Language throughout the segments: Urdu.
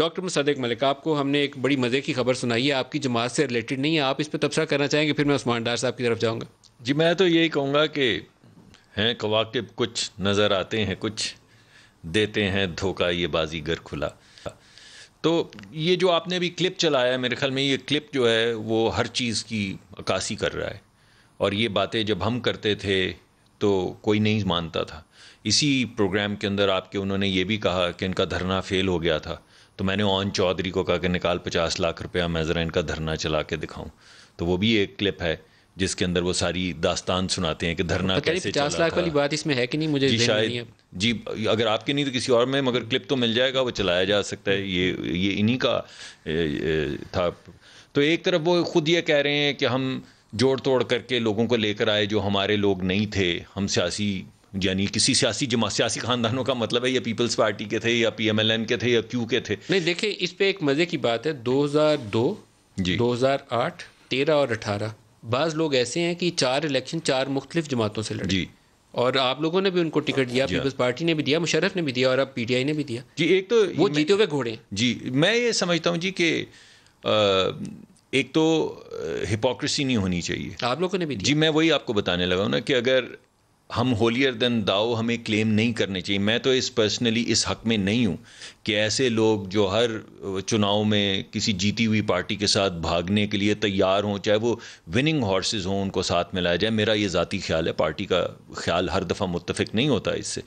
ڈاکٹر مصدق ملک، آپ کو ہم نے ایک بڑی مزے کی خبر سنائی ہے، آپ کی جماعت سے ریلیٹڈ نہیں ہے، آپ اس پہ تبصرہ کرنا چاہیں گے؟ پھر میں عثمان ڈار صاحب کی طرف جاؤں گا. جی میں تو یہی کہوں گا کہ ہیں کواکب کچھ نظر آتے ہیں، کچھ دیتے ہیں دھوکہ یہ بازی گر کھلا. تو یہ جو آپ نے ابھی کلپ چلایا ہے، میرے خیال میں یہ کلپ جو ہے وہ ہر چیز کی عکاسی کر رہا ہے. اور یہ باتیں جب ہم کرتے تھے تو کوئی نہیں مانتا تھا. اسی پروگرام کے اندر آپ کے انہوں نے یہ بھی کہا کہ ان کا دھرنا فیل ہو گیا تھا، تو میں نے اون چودھری کو کہا کہ نکال 50 لاکھ روپیہ، میں ذرا ان کا دھرنا چلا کے دکھاؤں. تو وہ بھی ایک کلپ ہے جس کے اندر وہ ساری داستان سناتے ہیں کہ دھرنا کیسے چلا 50 لاکھ والی بات اس میں ہے کہ نہیں، مجھے جی ذہن میں نہیں شاید ہے. جی اگر آپ کے نہیں تو کسی اور میں، مگر کلپ تو مل جائے گا، وہ چلایا جا سکتا ہے. یہ انہی کا تھا. تو ایک طرف وہ خود یہ کہہ رہے ہیں کہ ہم جوڑ توڑ کر کے لوگوں کو لے کر آئے جو ہمارے لوگ نہیں تھے، ہم سیاسی یعنی کسی سیاسی جماعت، سیاسی خاندانوں کا مطلب ہے یا پیپلز پارٹی کے تھے یا پی ایم ایل این کے تھے یا کیو کے تھے. نہیں دیکھیں، اس پہ ایک مزے کی بات ہے، 2002 جی 2008 13 اور 18 بعض لوگ ایسے ہیں کہ 4 الیکشن 4 مختلف جماعتوں سے لڑے. جی اور آپ لوگوں نے بھی ان کو ٹکٹ دیا، جی پیپلز پارٹی نے بھی دیا، مشرف نے بھی دیا، اور اب پی ٹی آئی نے بھی دیا. جی ایک تو وہ جیتے ہوئے گھوڑے ہیں. جی میں یہ سمجھتا ہوں جی کہ ایک تو ہپوکریسی نہیں ہونی چاہیے. آپ لوگوں نے بھی دیا. جی میں وہی آپ کو بتانے لگا ہوں نا کہ اگر ہم ہولیر دین داؤ ہمیں کلیم نہیں کرنے چاہیے. میں تو اس پرسنلی اس حق میں نہیں ہوں کہ ایسے لوگ جو ہر چناؤ میں کسی جیتی ہوئی پارٹی کے ساتھ بھاگنے کے لیے تیار ہوں، چاہے وہ وننگ ہارسز ہوں، ان کو ساتھ میں لایا جائے. میرا یہ ذاتی خیال ہے، پارٹی کا خیال ہر دفعہ متفق نہیں ہوتا اس سے.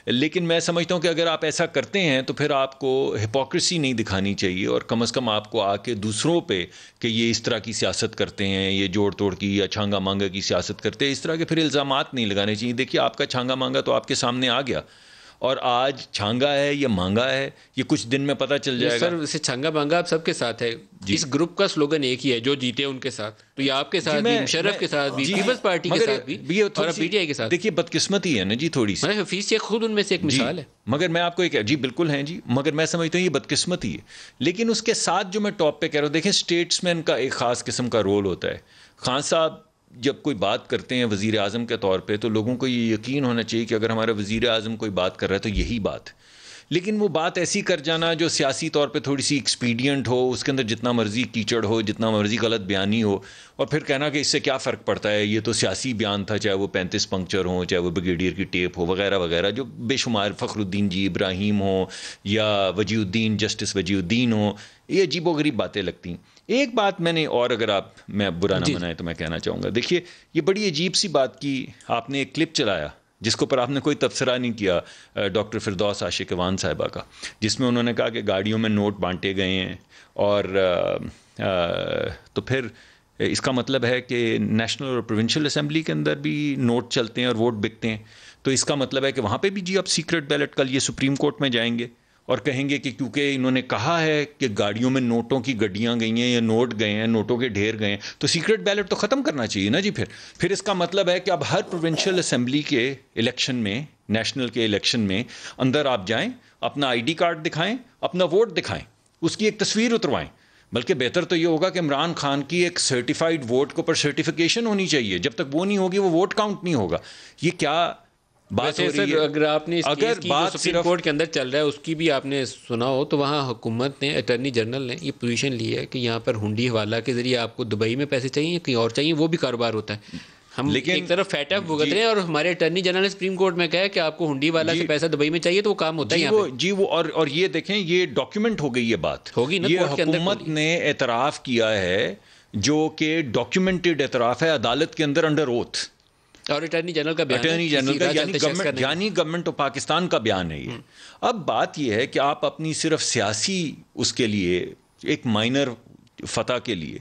لیکن میں سمجھتا ہوں کہ اگر آپ ایسا کرتے ہیں تو پھر آپ کو ہپوکریسی نہیں دکھانی چاہیے، اور کم از کم آپ کو آ کے دوسروں پہ کہ یہ اس طرح کی سیاست کرتے ہیں، یہ جوڑ توڑ کی یا چھانگا مانگا کی سیاست کرتے ہیں، اس طرح کے پھر الزامات نہیں لگانے چاہیے. دیکھیے آپ کا چھانگا مانگا تو آپ کے سامنے آ گیا، اور آج چھانگا ہے یا مانگا ہے یہ کچھ دن میں پتہ چل جائے گا. سر اسے چھانگا مانگا آپ سب کے ساتھ ہے. اس گروپ کا سلوگن ایک ہی ہے، جو جیتے ان کے ساتھ. تو یہ آپ کے ساتھ بھی، مشرف کے ساتھ بھی، پیپلز پارٹی کے ساتھ بھی، اور پی ٹی آئی کے ساتھ. دیکھیے بدقسمتی ہے نا جی تھوڑی سی. حفیظ شیخ خود ان میں سے ایک مثال ہے. مگر میں آپ کو ایک جی بالکل ہیں جی، مگر میں سمجھتا ہوں یہ بدقسمتی ہے. لیکن اس کے ساتھ جو میں ٹاپ پہ کہہ رہا ہوں، دیکھیں اسٹیٹس مین کا ایک خاص قسم کا رول ہوتا ہے. خان صاحب جب کوئی بات کرتے ہیں وزیر اعظم کے طور پہ تو لوگوں کو یہ یقین ہونا چاہیے کہ اگر ہمارا وزیر اعظم کوئی بات کر رہا ہے تو یہی بات ہے. لیکن وہ بات ایسی کر جانا جو سیاسی طور پہ تھوڑی سی ایکسپیڈینٹ ہو، اس کے اندر جتنا مرضی کیچڑ ہو، جتنا مرضی غلط بیانی ہو، اور پھر کہنا کہ اس سے کیا فرق پڑتا ہے، یہ تو سیاسی بیان تھا، چاہے وہ 35 پنکچر ہوں، چاہے وہ بریگیڈیئر کی ٹیپ ہو وغیرہ وغیرہ، جو بے شمار فخر الدین جی ابراہیم ہوں یا وجیہ الدین جسٹس وجیہ الدین ہوں، یہ عجیب و غریب باتیں لگتی ہیں. ایک بات میں نے اور اگر آپ میں برا نہ منائے تو میں کہنا چاہوں گا، دیکھیے یہ بڑی عجیب سی بات کی آپ نے ایک کلپ چلایا جس کے اوپر آپ نے کوئی تبصرہ نہیں کیا ڈاکٹر فردوس عاشق وان صاحبہ کا، جس میں انہوں نے کہا کہ گاڑیوں میں نوٹ بانٹے گئے ہیں، اور تو پھر اس کا مطلب ہے کہ نیشنل اور پروونشل اسمبلی کے اندر بھی نوٹ چلتے ہیں اور ووٹ بکتے ہیں. تو اس کا مطلب ہے کہ وہاں پہ بھی جی اب سیکرٹ بیلٹ کل یہ سپریم کورٹ میں جائیں گے اور کہیں گے کہ کیونکہ انہوں نے کہا ہے کہ گاڑیوں میں نوٹوں کی گڈیاں گئی ہیں یا نوٹ گئے ہیں، نوٹوں کے ڈھیر گئے ہیں، تو سیکرٹ بیلٹ تو ختم کرنا چاہیے نا جی. پھر اس کا مطلب ہے کہ اب ہر پروونشل اسمبلی کے الیکشن میں، نیشنل کے الیکشن میں اندر آپ جائیں، اپنا آئی ڈی کارڈ دکھائیں، اپنا ووٹ دکھائیں، اس کی ایک تصویر اتروائیں. بلکہ بہتر تو یہ ہوگا کہ عمران خان کی ایک سرٹیفائڈ ووٹ کے اوپر سرٹیفکیشن ہونی چاہیے. جب تک وہ نہیں ہوگی وہ ووٹ کاؤنٹ نہیں ہوگا. یہ کیا بات ہو رہی ہے؟ اگر آپ نے اس کیس کی جو سپریم کورٹ کے اندر چل رہا ہے اس کی بھی آپ نے سنا ہو تو وہاں حکومت نے، اٹارنی جنرل نے یہ پوزیشن لی ہے کہ یہاں پر ہنڈی حوالہ کے ذریعے آپ کو دبئی میں پیسے چاہیے یا کہیں اور چاہیے، وہ بھی کاروبار ہوتا ہے. ہم ایک طرف فیٹ اپ بھگت رہے ہیں اور ہمارے اٹارنی جنرل نے سپریم کورٹ میں کہا کہ آپ کو ہنڈی والا سے پیسہ دبئی میں چاہیے تو وہ کام ہوتا ہے یہاں پہ. جی وہ اور یہ دیکھیں یہ ڈاکیومنٹ ہو گئی، یہ بات ہوگی نا، یہ حکومت نے اعتراف کیا ہے جو کہ ڈاکیومنٹڈ اعتراف ہے عدالت کے اندر انڈر اوتھ، اور اٹارنی جنرل کا بیان، اٹارنی جنرل کا یعنی گورنمنٹ آف پاکستان کا بیان ہے یہ. اب بات یہ ہے کہ آپ اپنی صرف سیاسی اس کے لیے ایک مائنر فتح کے لیے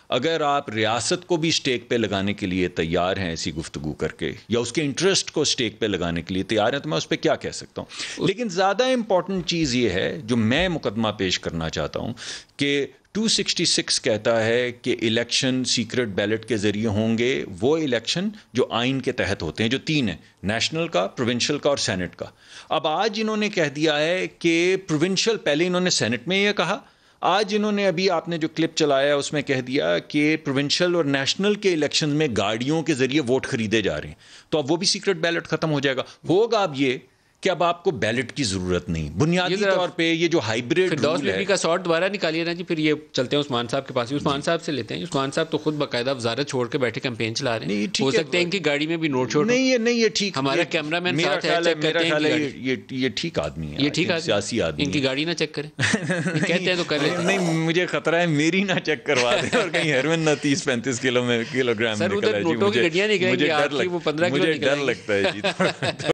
اگر آپ ریاست کو بھی سٹیک پہ لگانے کے لیے تیار ہیں ایسی گفتگو کر کے، یا اس کے انٹرسٹ کو سٹیک پہ لگانے کے لیے تیار ہیں، تو میں اس پہ کیا کہہ سکتا ہوں. لیکن زیادہ امپورٹنٹ چیز یہ ہے جو میں مقدمہ پیش کرنا چاہتا ہوں کہ 266 کہتا ہے کہ الیکشن سیکرٹ بیلٹ کے ذریعے ہوں گے، وہ الیکشن جو آئین کے تحت ہوتے ہیں، جو 3 ہیں، نیشنل کا، پروونشل کا اور سینٹ کا. اب آج انہوں نے کہہ دیا ہے کہ پروونشل، پہلے انہوں نے سینٹ میں یہ کہا، آج انہوں نے ابھی آپ نے جو کلپ چلایا اس میں کہہ دیا کہ پروونشل اور نیشنل کے الیکشن میں گاڑیوں کے ذریعے ووٹ خریدے جا رہے ہیں. تو اب وہ بھی سیکرٹ بیلٹ ختم ہو جائے گا. ہوگا اب یہ کہ اب آپ کو بیلٹ کی ضرورت نہیں. بنیادی طور پہ یہ جو ہائیبریڈ رول ہے کا شارٹ دوبارہ نکالیے نا جی. پھر یہ چلتے ہیں عثمان صاحب کے پاس. عثمان صاحب سے لیتے ہیں. عثمان صاحب تو خود باقاعدہ وزارت چھوڑ کے بیٹھے کیمپین چلا رہے ہیں. ہو سکتا ہے ان کی گاڑی میں بھی نوٹ شوٹ نہیں یہ ٹھیک. ہمارا کیمرہ مین ساتھ ہے, چیک کرتے ہیں یہ ٹھیک آدمی ہے, یہ ٹھیک آدمی, سیاسی آدمی. ان کی گاڑی نہ چیک کریں کہتے ہیں تو کر لیتے ہیں. نہیں مجھے خطرہ ہے میری نہ چیک کروا دیں اور کہیں ہیروین نہ 30-35 کلو گرام سر ادھر نوٹوں کی گڈیاں نکلیں گی, وہ 15 کلو مجھے ڈر لگتا ہے جی.